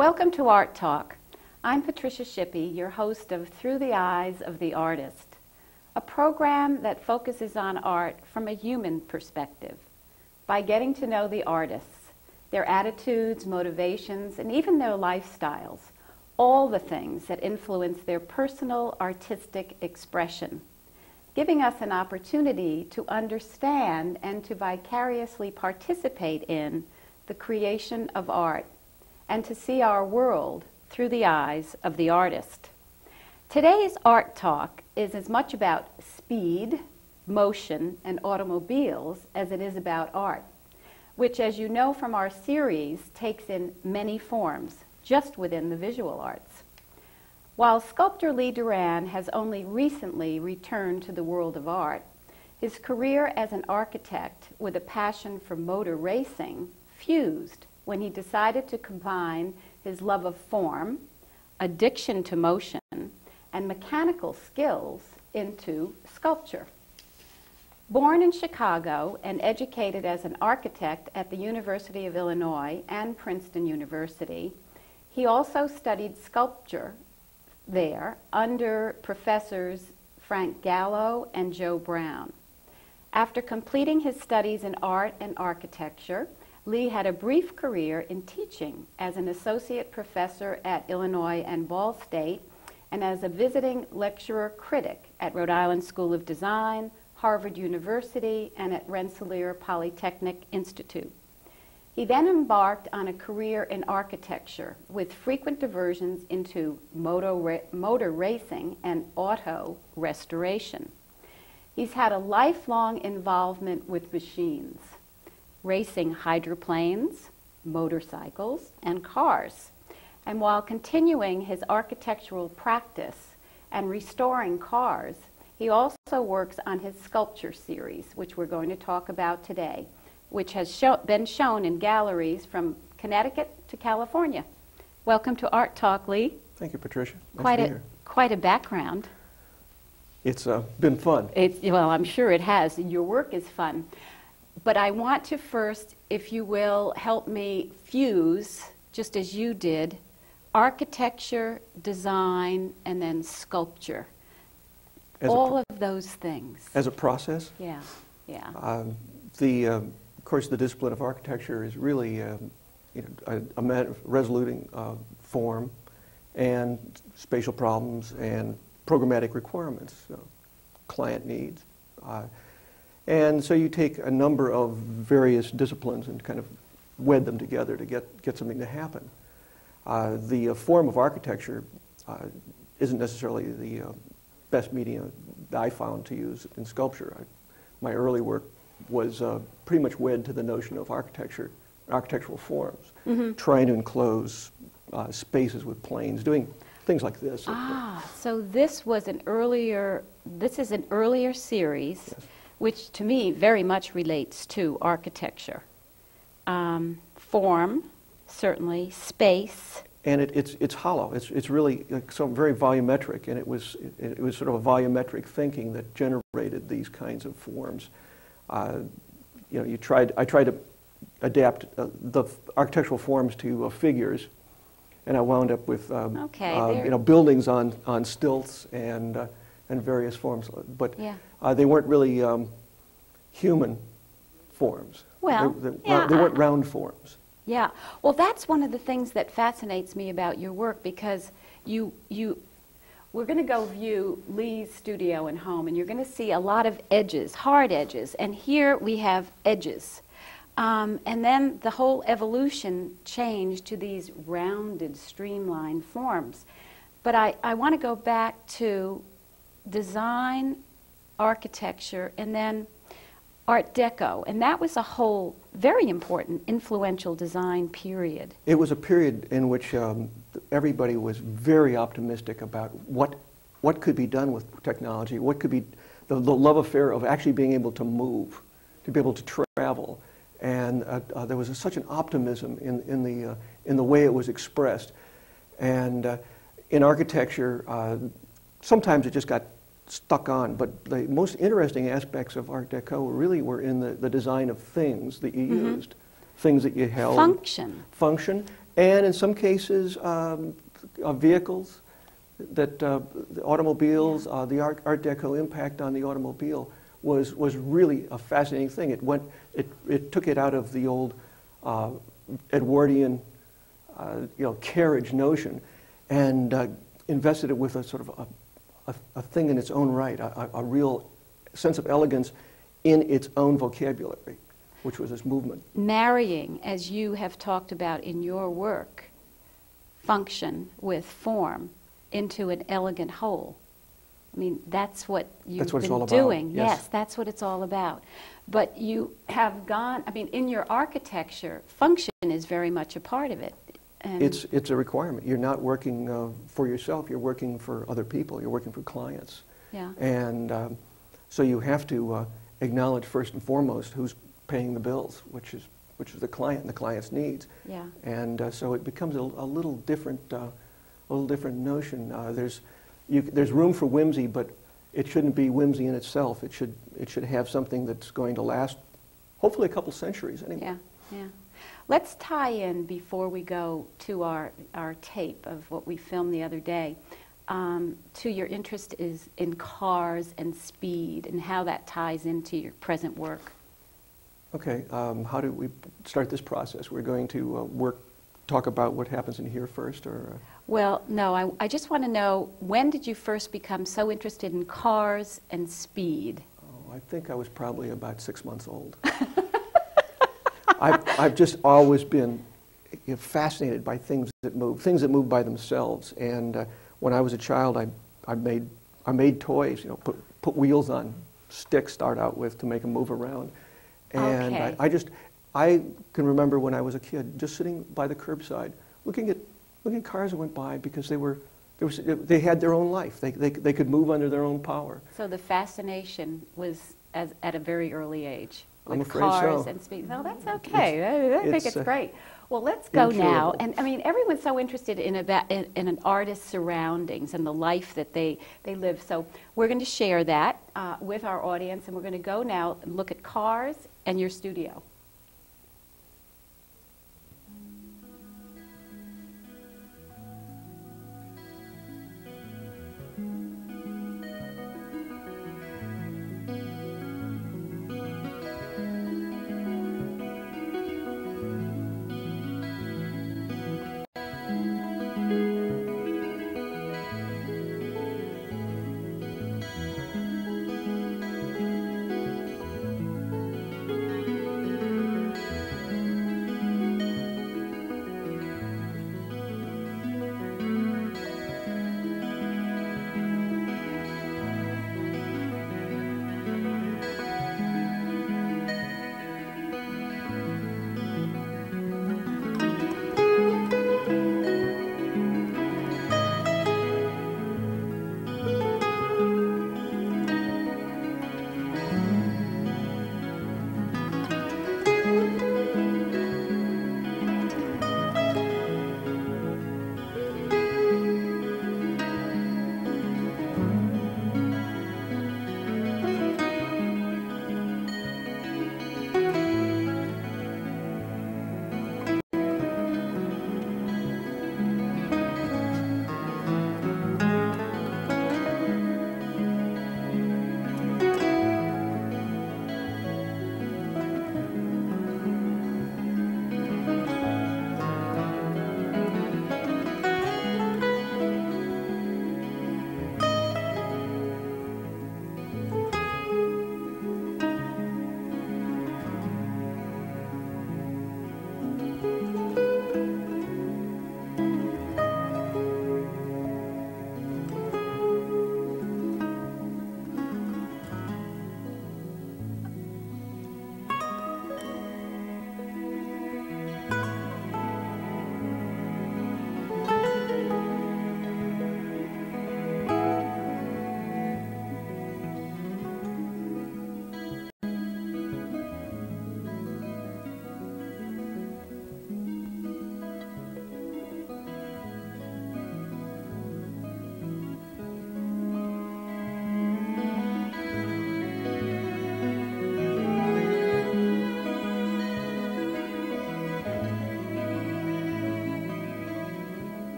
Welcome to Art Talk. I'm Patricia Shippey, your host of Through the Eyes of the Artist, a program that focuses on art from a human perspective by getting to know the artists, their attitudes, motivations, and even their lifestyles, all the things that influence their personal artistic expression, giving us an opportunity to understand and to vicariously participate in the creation of art and to see our world through the eyes of the artist. Today's Art Talk is as much about speed, motion, and automobiles as it is about art, which, as you know from our series, takes in many forms, just within the visual arts. While sculptor Lee Duran has only recently returned to the world of art, his career as an architect with a passion for motor racing fused when he decided to combine his love of form, addiction to motion, and mechanical skills into sculpture. Born in Chicago and educated as an architect at the University of Illinois and Princeton University, he also studied sculpture there under professors Frank Gallo and Joe Brown. After completing his studies in art and architecture, Lee had a brief career in teaching as an associate professor at Illinois and Ball State and as a visiting lecturer critic at Rhode Island School of Design, Harvard University, and at Rensselaer Polytechnic Institute. He then embarked on a career in architecture with frequent diversions into motor racing and auto restoration. He's had a lifelong involvement with machines, racing hydroplanes, motorcycles, and cars. And while continuing his architectural practice and restoring cars, he also works on his sculpture series, which we're going to talk about today, which has been shown in galleries from Connecticut to California. Welcome to Art Talk, Lee. Thank you, Patricia. Nice to be here. Quite a background. It's been fun. Well, I'm sure it has. Your work is fun. But I want to first, if you will, help me fuse, just as you did, architecture, design, and then sculpture. All of those things. As a process? Yeah, yeah. Of course, the discipline of architecture is really a matter of resoluting form and spatial problems and programmatic requirements, client needs. And so you take a number of various disciplines and kind of wed them together to get something to happen. The form of architecture isn't necessarily the best medium that I found to use in sculpture. My early work was pretty much wed to the notion of architecture, architectural forms, trying to enclose spaces with planes, doing things like this. So this is an earlier series, yes, which to me very much relates to architecture. Form, certainly, space. And it's hollow. It's really very volumetric, and it was sort of a volumetric thinking that generated these kinds of forms. I tried to adapt the architectural forms to figures, and I wound up with buildings on stilts and various forms, but yeah, they weren't really human forms. Well, they weren't round forms. Yeah, well, that's one of the things that fascinates me about your work, because we're going to go view Lee's studio and home, and you're going to see a lot of edges, hard edges, and here we have edges. And then the whole evolution changed to these rounded, streamlined forms. But I want to go back to design, architecture, and then Art Deco, and that was a whole very important, influential design period. It was a period in which everybody was very optimistic about what could be done with technology, what could be the love affair of actually being able to move, to be able to travel, and there was such an optimism in the way it was expressed, and in architecture, sometimes it just got stuck on, but the most interesting aspects of Art Deco really were in the design of things that you used, things that you held. Function. Function, And in some cases, vehicles, that the automobiles, the Art Deco impact on the automobile was really a fascinating thing. It took it out of the old Edwardian carriage notion and invested it with a sort of a thing in its own right, a real sense of elegance in its own vocabulary, which was this movement. Marrying, as you have talked about in your work, function with form into an elegant whole. I mean, that's what you've been doing. Yes, that's what it's all about. But you have gone, I mean, in your architecture, function is very much a part of it. And it's a requirement. You're not working for yourself, you're working for other people, you're working for clients. Yeah. And so you have to acknowledge first and foremost who's paying the bills, which is the client and the client's needs. Yeah. And so it becomes a little different notion. There's room for whimsy, but it shouldn't be whimsy in itself. It should have something that's going to last, hopefully, a couple centuries anyway. Yeah, yeah. Let's tie in before we go to our tape of what we filmed the other day. To your interest is in cars and speed and how that ties into your present work. Okay, how do we start this process? We're going to talk about what happens in here first, or? Well, no, I just want to know, when did you first become so interested in cars and speed? Oh, I think I was probably about 6 months old. I've just always been fascinated by things that move by themselves. And when I was a child, I made toys. Put wheels on sticks, start out with, to make them move around. And okay. I can remember when I was a kid, just sitting by the curbside, looking at cars that went by, because they had their own life. They could move under their own power. So the fascination was at a very early age. I'm with afraid cars so. and speed. No, that's okay. I think it's great. Well, let's go now. And I mean, everyone's so interested in an artist's surroundings and the life that they live. So we're going to share that with our audience, and we're going to go now and look at cars and your studio.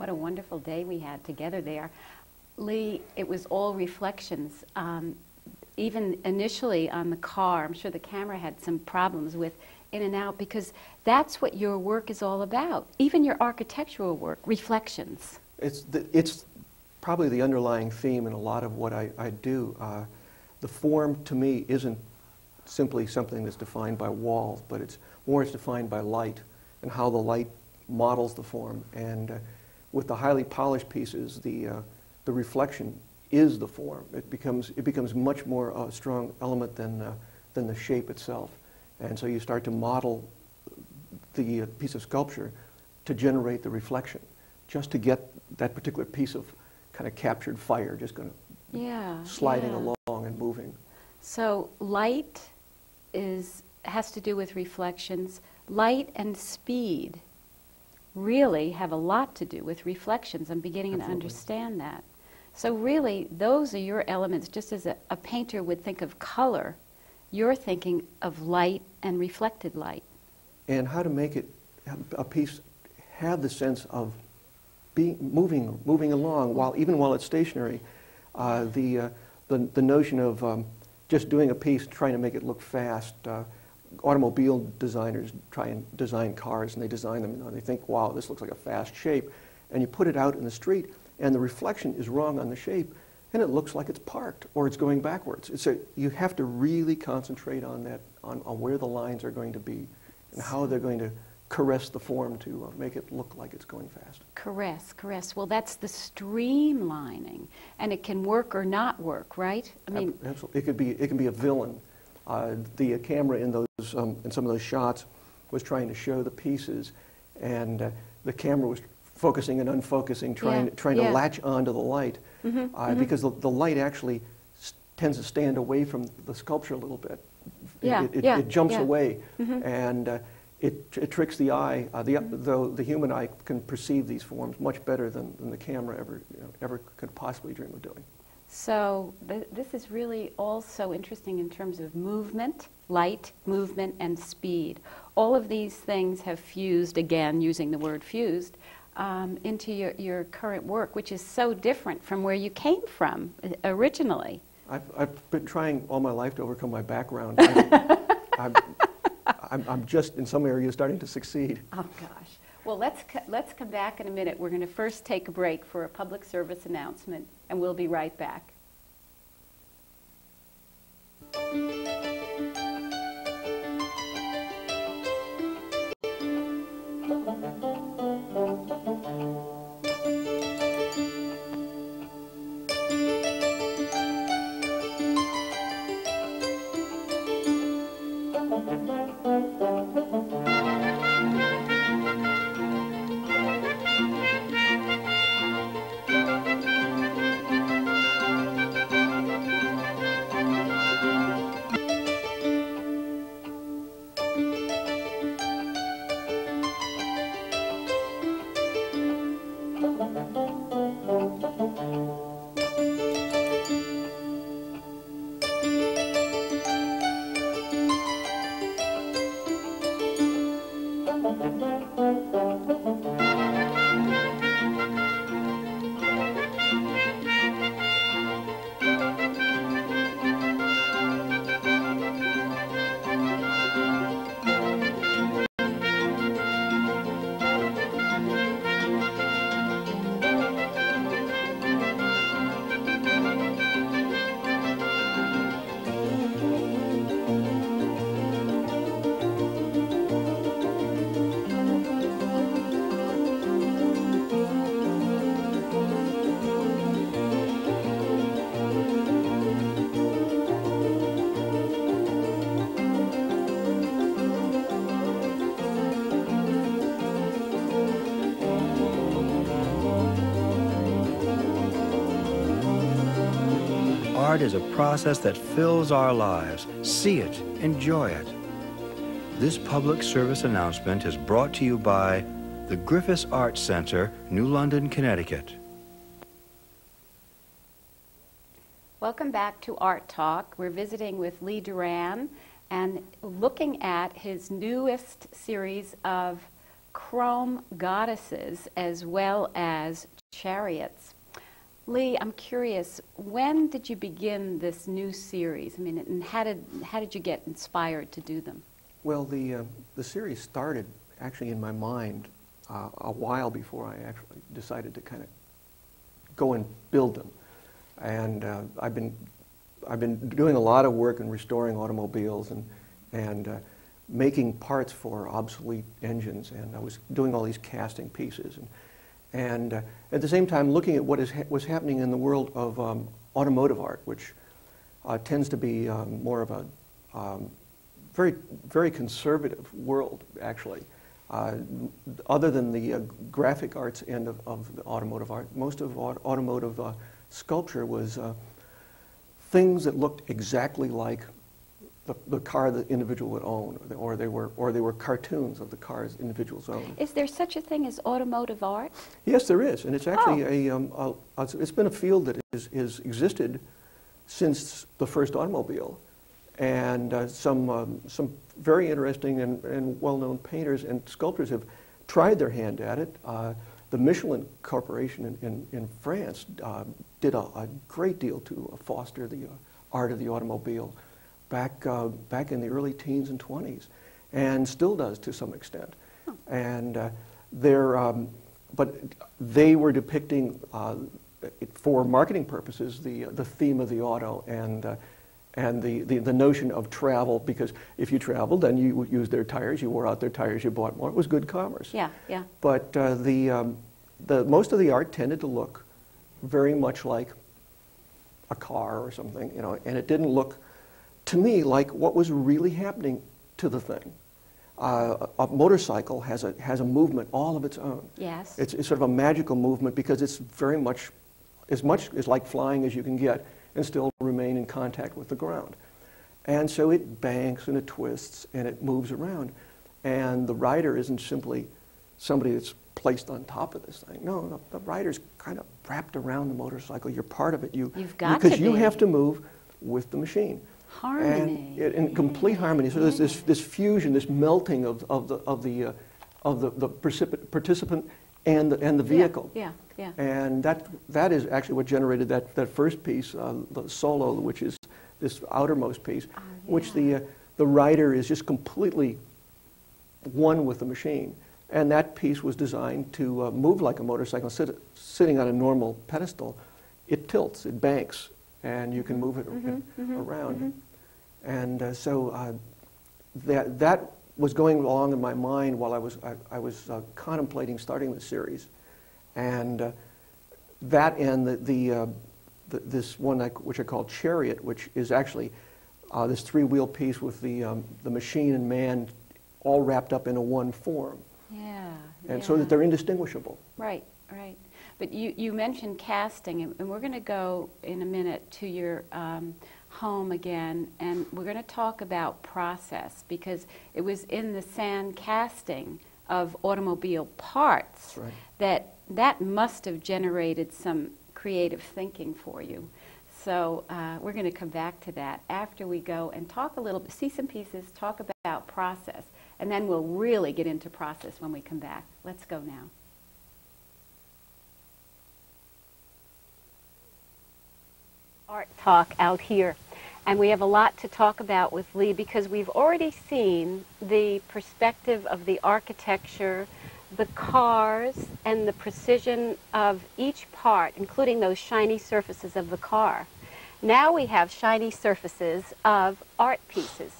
What a wonderful day we had together there. Lee, it was all reflections. Even initially on the car, I'm sure the camera had some problems with in and out, because that's what your work is all about. Even your architectural work, reflections. It's probably the underlying theme in a lot of what I do. The form, to me, isn't simply something that's defined by walls, but it's defined by light and how the light models the form. And with the highly polished pieces, the reflection is the form. It becomes much more a strong element than the shape itself. And so you start to model the piece of sculpture to generate the reflection, just to get that particular piece of kind of captured fire, just going to sliding along and moving. So light has to do with reflections. Light and speed really have a lot to do with reflections. I'm beginning to understand that. So really, those are your elements. Just as a painter would think of color, you're thinking of light and reflected light. And how to make it, a piece, have the sense of being moving along, even while it's stationary. The notion of just doing a piece, trying to make it look fast. Automobile designers try and design cars, and they design them, and they think, wow, this looks like a fast shape. And you put it out in the street, and the reflection is wrong on the shape, and it looks like it's parked or it's going backwards. You have to really concentrate on that, on where the lines are going to be and how they're going to caress the form to make it look like it's going fast. Caress. Well, that's the streamlining, and it can work or not work, right? I mean, absolutely. It can be a villain. The camera in some of those shots was trying to show the pieces, and the camera was focusing and unfocusing, trying to latch onto the light, because the light actually tends to stand away from the sculpture a little bit. It jumps away, and it tricks the eye. Though the human eye can perceive these forms much better than the camera ever could possibly dream of doing. So this is really also interesting in terms of movement, light, movement, and speed. All of these things have fused, again, using the word fused, into your current work, which is so different from where you came from originally. I've been trying all my life to overcome my background. I'm just in some areas starting to succeed. Oh gosh. Well, let's come back in a minute. We're going to first take a break for a public service announcement, and we'll be right back. Art is a process that fills our lives. See it, enjoy it. This public service announcement is brought to you by the Griffiths Arts Center, New London, Connecticut. Welcome back to Art Talk. We're visiting with Lee Duran and looking at his newest series of chrome goddesses as well as chariots. Lee, I'm curious, when did you begin this new series? I mean, and how did you get inspired to do them? Well, the series started actually in my mind a while before I actually decided to kind of go and build them. And I've been doing a lot of work in restoring automobiles and making parts for obsolete engines, and I was doing all these casting pieces, and at the same time looking at what was happening in the world of automotive art, which tends to be more of a very, very conservative world, actually. Other than the graphic arts end of the automotive art, most of automotive sculpture was things that looked exactly like the car the individual would own, or they were cartoons of the cars individuals owned. Is there such a thing as automotive art? Yes, there is, and it's actually it's been a field that has existed since the first automobile, and some very interesting and well-known painters and sculptors have tried their hand at it. The Michelin Corporation in France did a great deal to foster the art of the automobile back in the early teens and 20s, and still does to some extent. Oh. And but they were depicting, for marketing purposes, the theme of the auto and the notion of travel, because if you traveled, then you used their tires, you wore out their tires, you bought more. It was good commerce. Yeah, yeah. But most of the art tended to look very much like a car or something, you know, and it didn't look to me like what was really happening to the thing. A motorcycle has a movement all of its own. Yes. It's sort of a magical movement because it's very much as like flying as you can get and still remain in contact with the ground. And so it banks and it twists and it moves around. And the rider isn't simply somebody that's placed on top of this thing. No, the rider's kind of wrapped around the motorcycle. You're part of it. You've got because to you be. have to move with the machine. Harmony. And in complete harmony. So there's this fusion, this melting of the participant and the vehicle. Yeah, yeah. And that is actually what generated that first piece, the solo, which is this outermost piece, which the rider is just completely one with the machine. And that piece was designed to move like a motorcycle. Sitting on a normal pedestal, it tilts, it banks, and you can move it around. And so that was going along in my mind while I was contemplating starting the series, and that and this one which I call Chariot, which is actually this three-wheel piece with the machine and man all wrapped up in a one form. Yeah. And so that they're indistinguishable. Right, right. But you mentioned casting, and we're going to go in a minute to your home again, and we're going to talk about process, because it was in the sand casting of automobile parts that must have generated some creative thinking for you. So we're going to come back to that after we go and talk a little bit, see some pieces, talk about process, and then we'll really get into process when we come back. Let's go now. Art talk out here, and we have a lot to talk about with Lee, because we've already seen the perspective of the architecture, the cars, and the precision of each part, including those shiny surfaces of the car. Now we have shiny surfaces of art pieces.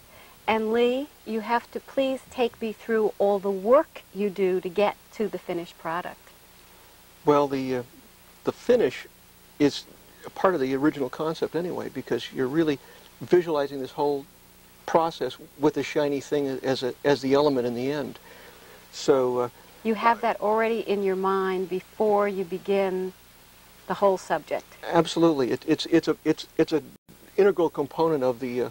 And Lee, you have to please take me through all the work you do to get to the finished product. Well, the finish is a part of the original concept anyway, because you're really visualizing this whole process with the shiny thing as the element in the end. So you have that already in your mind before you begin the whole subject. Absolutely, it's an integral component of the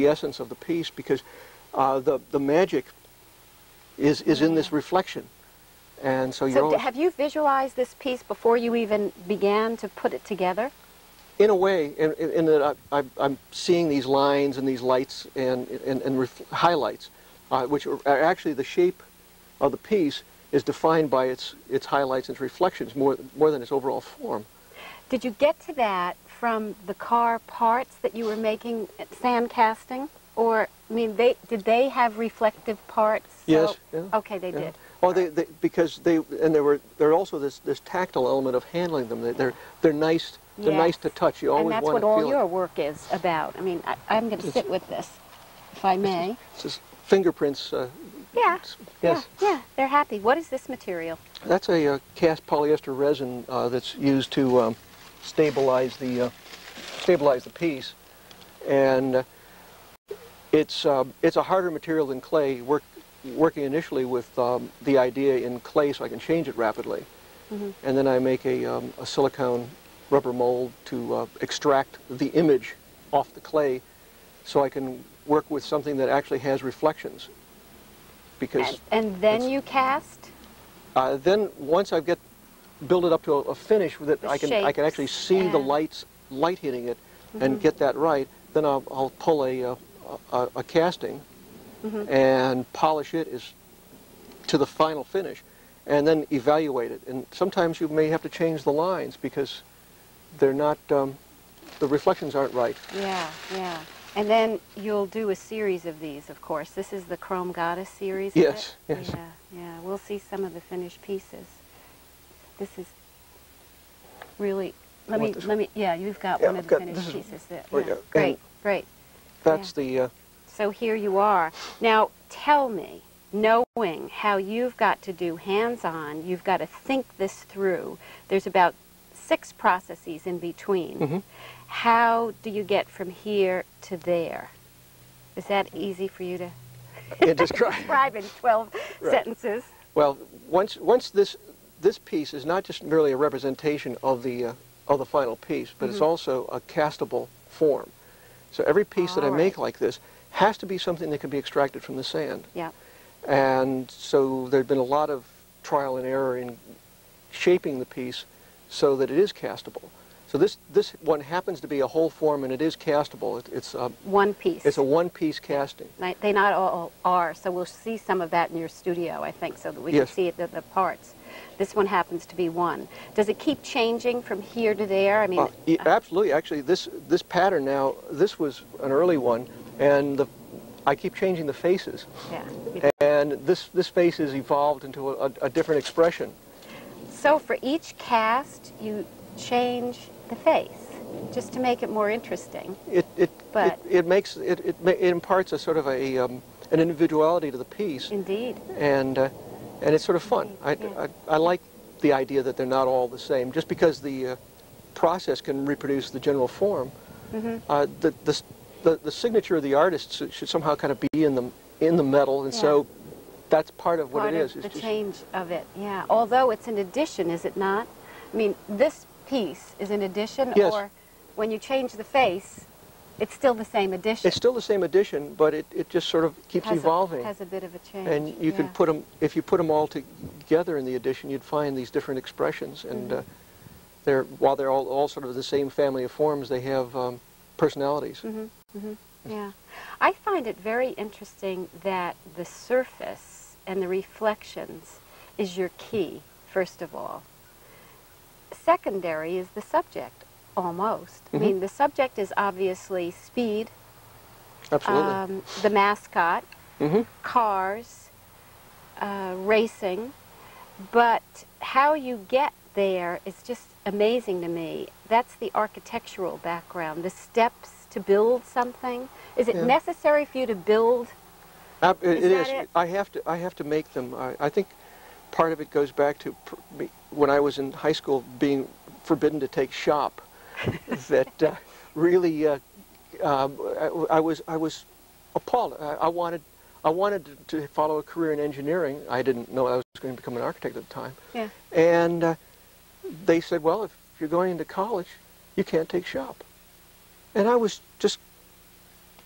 essence of the piece, because the magic is in this reflection. And so you're have you visualized this piece before you even began to put it together? In a way, in that I'm seeing these lines and these lights and highlights, which are actually the shape of the piece is defined by its highlights and its reflections more than its overall form. Did you get to that from the car parts that you were making at sand casting? Or, I mean, did they have reflective parts? Yes. Yeah. Okay, they did. Well, because they're also this tactile element of handling them. They're nice. They're nice to touch. You always and that's want what to all feel your work is about. I mean, I'm going to sit with this, if I may. It's just fingerprints. Yeah. Yes. Yeah, they're happy. What is this material? That's a cast polyester resin that's used to stabilize the piece, and it's a harder material than clay. Working initially with the idea in clay so I can change it rapidly, and then I make a silicone rubber mold to extract the image off the clay, so I can work with something that actually has reflections. Because and then you cast? Then once I build it up to a finish that I can actually see the light hitting it and get that right, then I'll pull a casting and polish it to the final finish, and then evaluate it. And sometimes you may have to change the lines because they're not, the reflections aren't right. Yeah, yeah. And then you'll do a series of these, of course. This is the Chrome Goddess series. Yes, yes. Yeah, yeah. We'll see some of the finished pieces. This is really. Let me. Yeah, you've got one of the finished pieces. There. Yeah. Great, great. That's the. So here you are. Now tell me, knowing how you've got to do hands-on, you've got to think this through. There's about 6 processes in between. How do you get from here to there? Is that easy for you to describe in 12 sentences? Well, once this piece is not just merely a representation of the final piece, but it's also a castable form. So every piece that I make like this has to be something that can be extracted from the sand. Yeah. And so there's been a lot of trial and error in shaping the piece so that it is castable. So this one happens to be a whole form, and it is castable. It's one piece. It's a one-piece casting. They not all are, so we'll see some of that in your studio, I think, so that we can see it, the parts. This one happens to be one. Does it keep changing from here to there? I mean, absolutely. Actually, this pattern now, this was an early one, and I keep changing the faces. Yeah. And this face has evolved into a different expression. So for each cast, you change the face just to make it more interesting. It imparts a sort of an individuality to the piece. Indeed. And it's sort of fun. I like the idea that they're not all the same. Just because the process can reproduce the general form, the signature of the artist should somehow kind of be in the metal, and so that's part of what it is. The change of it, yeah. Although it's an addition, is it not? I mean, this piece is an addition, or when you change the face, it's still the same addition. It's still the same addition, but it just sort of keeps evolving. Has a bit of a change. And you can put them, if you put them all together in the addition, you'd find these different expressions. And while they're all sort of the same family of forms, they have personalities. Yeah. I find it very interesting that the surface and the reflections is your key, first of all. Secondary is the subject, almost. I mean, the subject is obviously speed. Absolutely. The mascot, cars, racing, but how you get there is just amazing to me. That's the architectural background, the steps to build something. Is it necessary for you to build? It is. I have to make them. I think part of it goes back to when I was in high school being forbidden to take shop. That really, I was appalled. I wanted to follow a career in engineering. I didn't know I was going to become an architect at the time. Yeah. And they said, well, if you're going into college, you can't take shop. And I was just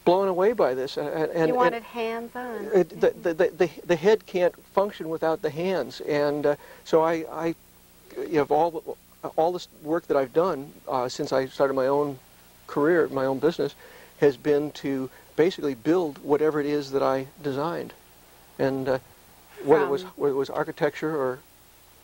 blown away by this. And you wanted hands-on. The head can't function without the hands. And so I all this work that I've done since I started my own career, my own business, has been to basically build whatever it is that I designed. And whether it was architecture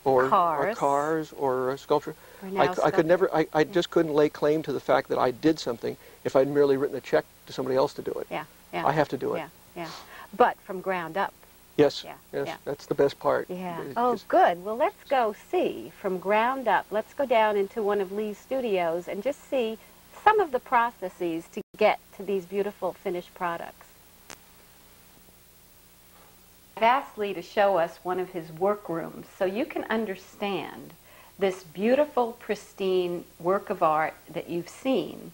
or cars or sculpture. or now I could never, I just couldn't lay claim to the fact that I did something if I'd merely written a check to somebody else to do it. Yeah, yeah. I have to do it. Yeah, yeah. But from ground up. Yes, Yeah, yes, yeah. that's the best part. Yeah. Because- Oh, good. Well, let's go see from ground up. Let's go down into one of Lee's studios and just see some of the processes to get to these beautiful finished products. I've asked Lee to show us one of his workrooms so you can understand this beautiful, pristine work of art that you've seen,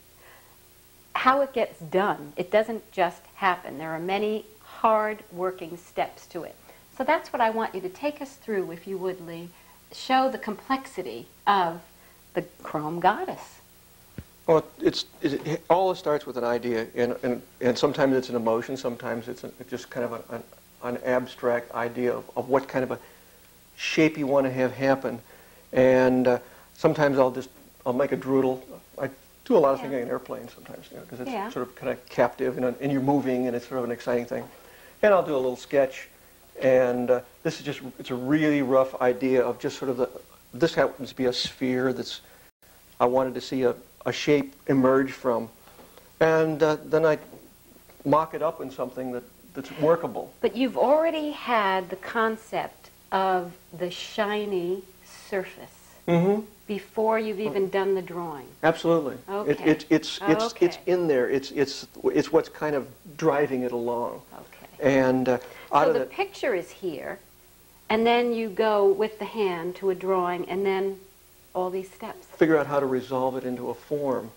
how it gets done. It doesn't just happen. There are many hard working steps to it. So that's what I want you to take us through, if you would, Lee. Show the complexity of the chrome goddess. Well, it all starts with an idea, and sometimes it's an emotion, sometimes it's just kind of an abstract idea of what kind of a shape you want to have happen. And sometimes I'll make a droodle. I do a lot of thinking in airplanes sometimes, because it's sort of kind of captive, and you're moving, and it's sort of an exciting thing. And I'll do a little sketch, and this is just, it's a really rough idea of just sort of this happens to be a sphere I wanted to see a shape emerge from. And then I mock it up in something that's workable. But you've already had the concept of the shiny surface before you've even done the drawing. Absolutely. Okay. It's in there. It's what's kind of driving it along. Okay. And so the picture is here, and then you go with the hand to a drawing, and then all these steps. Figure out how to resolve it into a form.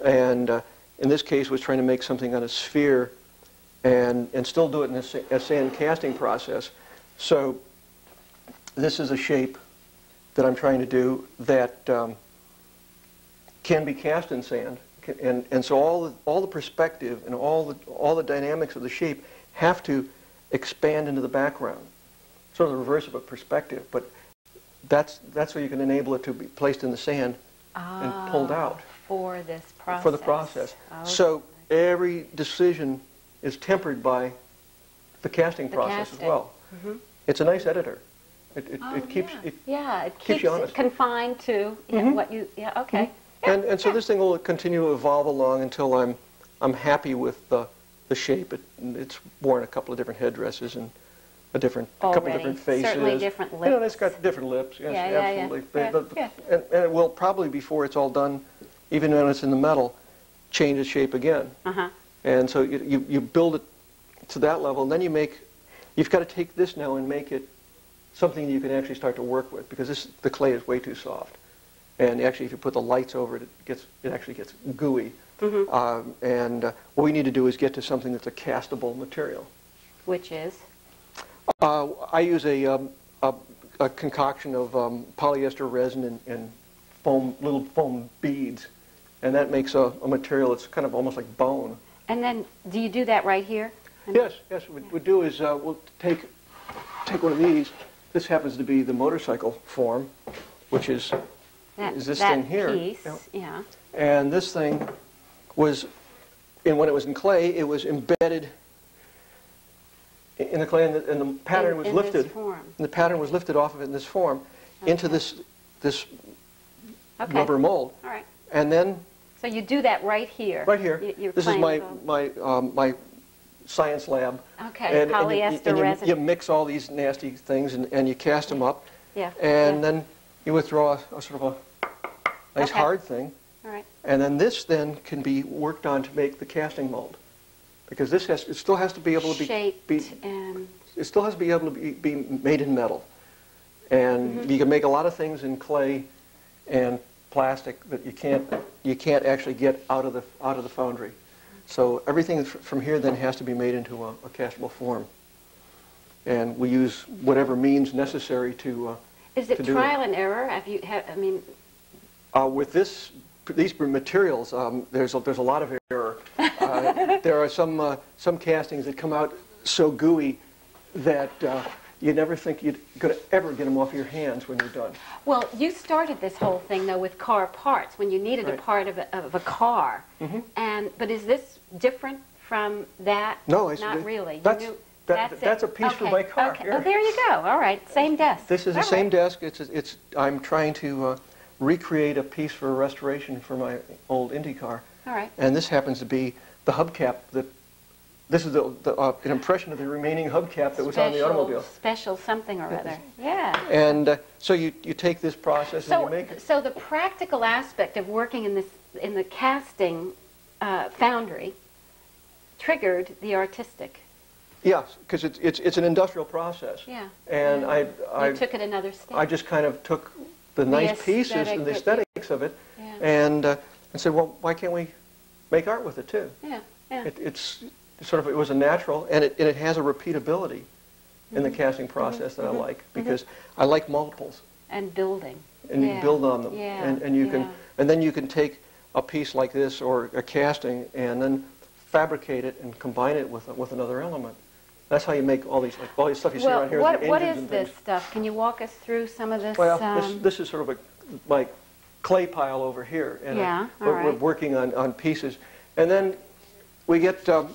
And in this case, was trying to make something on a sphere, and still do it in a sand casting process. So this is a shape that I'm trying to do that can be cast in sand, and so all the perspective and all the dynamics of the shape have to expand into the background. Sort of the reverse of a perspective, but that's so you can enable it to be placed in the sand and pulled out for this process. For the process. Okay. So every decision is tempered by the casting process as well. It's a nice editor. It keeps keeps you honest. Confined to what you okay. And so this thing will continue to evolve along until I'm happy with the shape. It's worn a couple of different headdresses and a couple of different faces. Certainly different lips. You know, it's got different lips. Yes, absolutely. Yeah. And it will probably, before it's all done, even when it's in the metal, change its shape again. And so you build it to that level, and then you've got to take this now and make it something you can actually start to work with, because the clay is way too soft. And actually, if you put the lights over it, it actually gets gooey. And what we need to do is get to something that's a castable material. Which is? I use a concoction of polyester resin and little foam beads, and that makes a material that's kind of almost like bone. And then, do you do that right here? Yes. What we do is we'll take one of these. This happens to be the motorcycle form, which is this thing here. Piece, yeah. And this thing was, when it was in clay, it was embedded in the clay, and the pattern was lifted. This form. And the pattern was lifted off of it in this form into this rubber mold. All right. And then. So you do that right here. Right here. This is my science lab. Okay. Polyester resin. You mix all these nasty things and you cast them up. Yeah. And then you withdraw a sort of a nice hard thing. All right. And then this then can be worked on to make the casting mold, because it still has to be able to be shaped and it still has to be able to be made in metal. And you can make a lot of things in clay and plastic that you can't actually get out of the foundry. So everything from here then has to be made into a castable form. And we use whatever means necessary to Is it trial and error? With these materials, there's a lot of error. There are some castings that come out so gooey that you never think you're going to ever get them off your hands when you're done. Well, you started this whole thing though with car parts when you needed a part of a car. But is this different from that? No, not really. That's a piece for my car. Okay. Here. Oh, there you go. All right. Same desk. This is the All same right. desk. I'm trying to recreate a piece for a restoration for my old Indy car. All right. And this happens to be the hubcap. This is an impression of the remaining hubcap that was on the automobile. Special something or other. Yeah. And so you take this process and you make it. So the practical aspect of working in the casting foundry triggered the artistic. Yes, because it's an industrial process. Yeah. And yeah. You took it another step. I just kind of took the nice pieces and the aesthetics of it, yeah. and said, well, why can't we make art with it too? Yeah. Yeah. It was a natural, and it has a repeatability in the casting process that I like, because I like multiples. And building. And you can build on them. Yeah. And then you can take a piece like this or a casting and then fabricate it and combine it with another element. That's how you make all these stuff you see around here. What is this stuff? Can you walk us through some of this? Well, this is sort of my clay pile over here, and we're working on pieces. And then we get the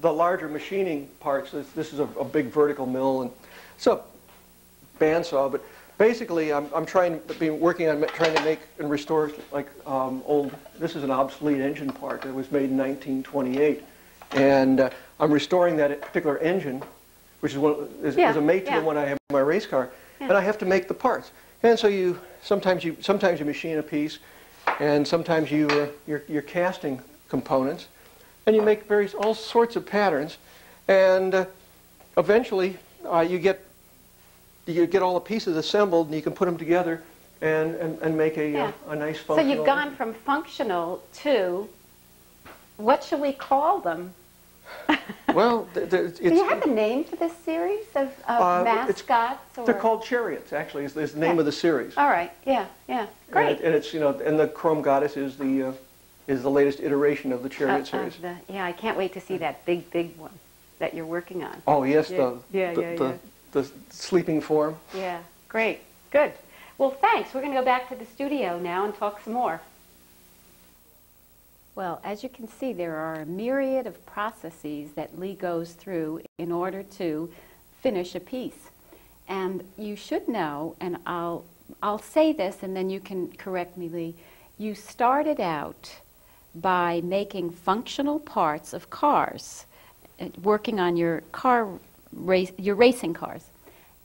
larger machining parts. This is a big vertical mill, and so bandsaw. But basically, I'm working on trying to make and restore old. This is an obsolete engine part that was made in 1928, and I'm restoring that particular engine, which is a mate to the one I have in my race car, and I have to make the parts. And so sometimes you machine a piece, and sometimes you're casting components, and you make all sorts of patterns, and eventually you get all the pieces assembled, and you can put them together and make a nice functional. So you've gone from functional to, what should we call them? Well, do you have a name for this series of mascots? They're called chariots. Actually, is the name of the series. All right. Yeah. Great. And it's and the Chrome Goddess is the latest iteration of the chariot series. I can't wait to see that big one that you're working on. Oh yes, the sleeping form. Yeah. Great. Good. Well, thanks. We're going to go back to the studio now and talk some more. Well, as you can see, there are a myriad of processes that Lee goes through in order to finish a piece. And you should know, and I'll say this and then you can correct me, Lee, you started out by making functional parts of cars, working on your racing cars.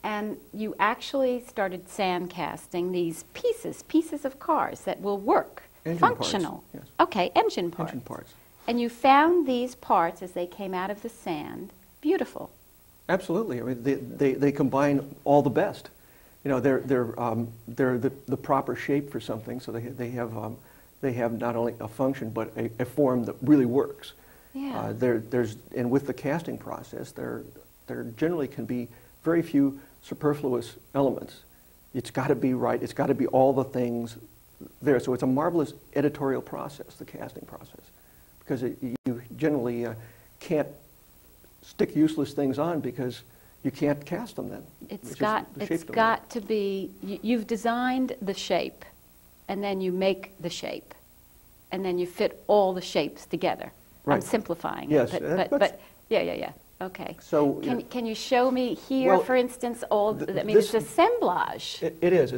And you actually started sand casting these pieces of cars that will work. Engine functional. Parts, yes. Okay, engine parts. Engine parts. And you found these parts as they came out of the sand beautiful. Absolutely. I mean, they combine all the best. They're the proper shape for something. So they have not only a function but a form that really works. Yeah. And with the casting process, there generally can be very few superfluous elements. It's got to be right. It's got to be all the things there. So it's a marvelous editorial process, the casting process, because you generally can't stick useless things on because you can't cast them then. It's got to be, you've designed the shape, and then you make the shape, and then you fit all the shapes together. Right. I'm simplifying yes, it, but yeah. Okay. So can you show me here, well, for instance, it's assemblage. It is.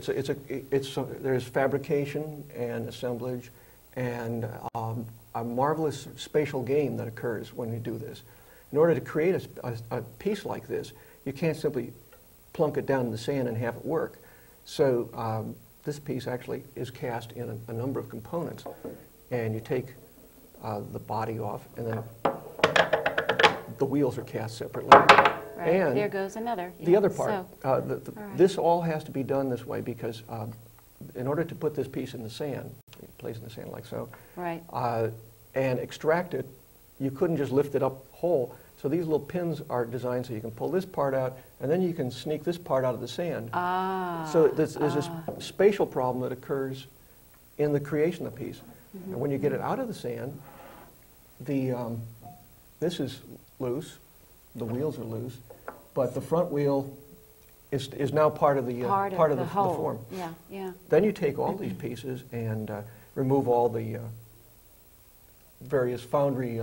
There's fabrication and assemblage, and a marvelous spatial game that occurs when you do this. In order to create a piece like this, you can't simply plunk it down in the sand and have it work. So this piece actually is cast in a number of components, and you take the body off, and then the wheels are cast separately. Right. And there goes another. The other part, right. This all has to be done this way because in order to put this piece in the sand, place in the sand like so, right. And extract it, you couldn't just lift it up whole. So these little pins are designed so you can pull this part out, and then you can sneak this part out of the sand. So there's this spatial problem that occurs in the creation of the piece. Mm-hmm. And when you get it out of the sand, this is loose, the wheels are loose, but the front wheel is now part of the form. Yeah. Then you take all these pieces and remove all the various foundry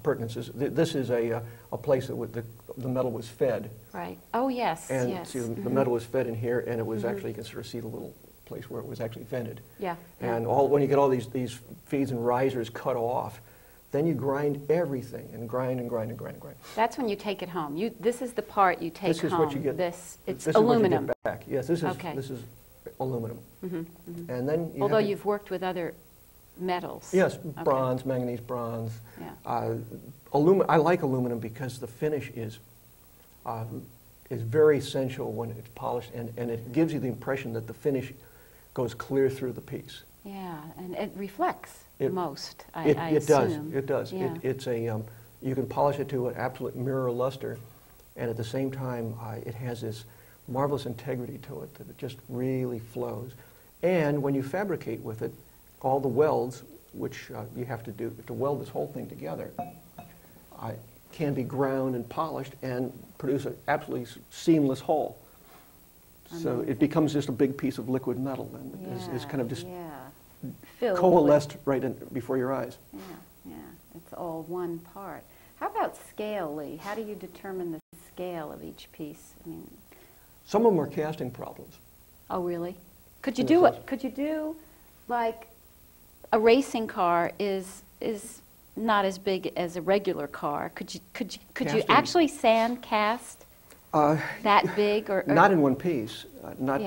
pertinences. This is a place that the metal was fed. Right. Oh, yes, And yes. see, the metal was fed in here, and it was actually, you can sort of see the little place where it was actually vented. Yeah. And when you get all these feeds and risers cut off, then you grind everything and grind and grind and grind and grind. That's when you take it home. This is the part you take home. This is what you get. It's this aluminum. Is what you get back. Yes, this is aluminum. And then although you've worked with other metals. Yes, bronze, manganese, bronze. Yeah. I like aluminum because the finish is very essential when it's polished, and it gives you the impression that the finish goes clear through the piece. Yeah, and it reflects most, I it does. assume. It does. Yeah. It's you can polish it to an absolute mirror luster, and at the same time, it has this marvelous integrity to it that it just really flows. And when you fabricate with it, all the welds, which you have to do to weld this whole thing together, can be ground and polished and produce an absolutely seamless whole. So it becomes just a big piece of liquid metal, and is kind of just coalesced right before your eyes. Yeah, yeah, it's all one part. How about scale, Lee? How do you determine the scale of each piece? I mean, some of them are casting problems. Oh, really? Could you do it? Could you do, like, a racing car is not as big as a regular car? Could you actually sand cast that big or not in one piece? Not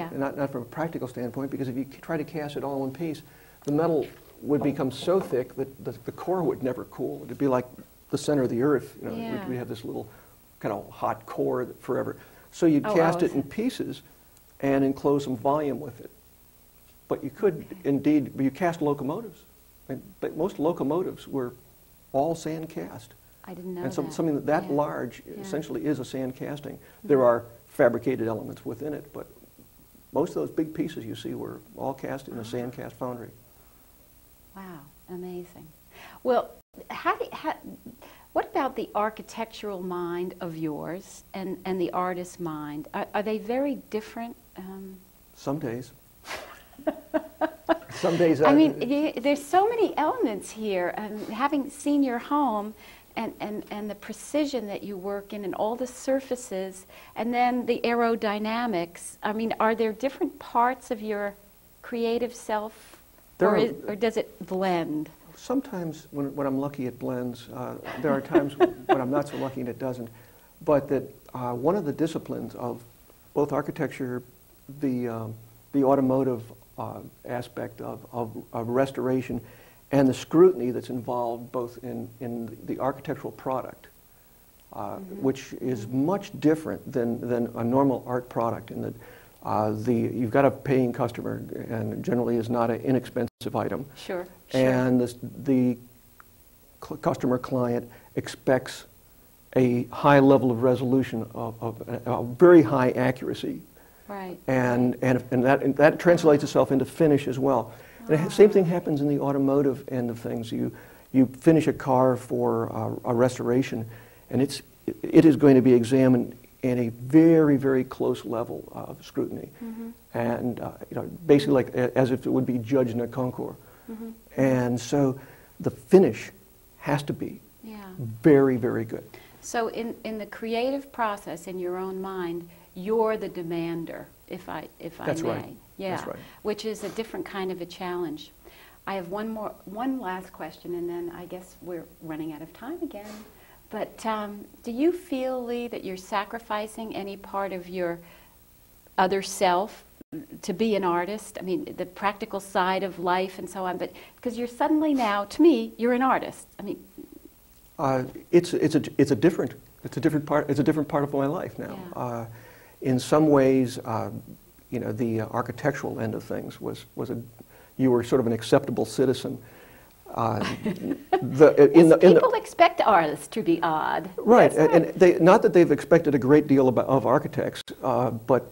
from a practical standpoint, because if you try to cast it all in one piece, the metal would become so thick that the core would never cool. It'd be like the center of the Earth. You know, we have this little kind of hot core forever. So you'd cast it in pieces and enclose some volume with it. But you could indeed, you cast locomotives. But most locomotives were all sand cast. I didn't know and that. Something that large essentially is a sand casting. There are fabricated elements within it, but most of those big pieces you see were all cast in a sand cast foundry. Wow, amazing. Well, what about the architectural mind of yours and the artist's mind? Are they very different? Some days. Some days. I mean, there's so many elements here. Having seen your home and the precision that you work in and all the surfaces and then the aerodynamics, I mean, are there different parts of your creative self or does it blend? Sometimes when I'm lucky it blends. There are times when I'm not so lucky and it doesn't. But that one of the disciplines of both architecture, the automotive aspect of restoration, and the scrutiny that's involved both in the architectural product, which is much different than a normal art product in that you've got a paying customer and generally is not an inexpensive item. Sure. And the customer client expects a high level of resolution, of a very high accuracy. Right. And that translates itself into finish as well. And the same thing happens in the automotive end of things. You finish a car for a restoration, and it is going to be examined in a very, very close level of scrutiny, and basically like as if it would be judged in a concours. And so the finish has to be very, very good. So in the creative process, in your own mind, you're the demander, if I That's may. right. Yeah. That's right. Which is a different kind of a challenge. I have one last question, and then I guess we're running out of time again. But do you feel, Lee, that you're sacrificing any part of your other self to be an artist? I mean, the practical side of life and so on. But because you're suddenly now, to me, you're an artist. I mean, it's a different part. It's a different part of my life now. Yeah. In some ways, the architectural end of things you were sort of an acceptable citizen. People expect artists to be odd. Right, and not that they've expected a great deal of architects, but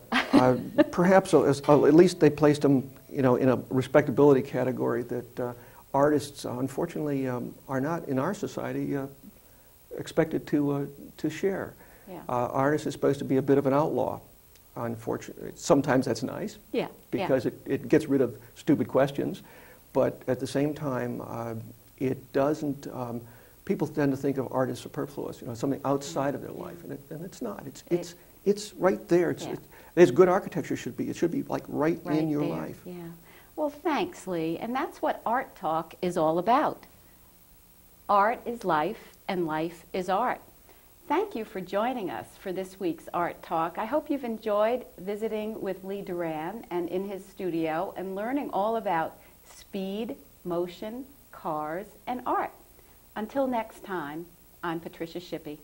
perhaps at least they placed them, in a respectability category that artists, unfortunately, are not in our society expected to share. Yeah. Artist is supposed to be a bit of an outlaw. Unfortunately, sometimes that's nice. Yeah. Because it gets rid of stupid questions, but at the same time, it doesn't people tend to think of art as superfluous, something outside of their life, and it's not. It's right there. It's as good architecture should be. It should be like right in your there, life. Yeah. Well, thanks, Lee. And that's what Art Talk is all about. Art is life, and life is art. Thank you for joining us for this week's Art Talk. I hope you've enjoyed visiting with Lee Duran and in his studio and learning all about speed, motion, cars, and art. Until next time, I'm Patricia Shippey.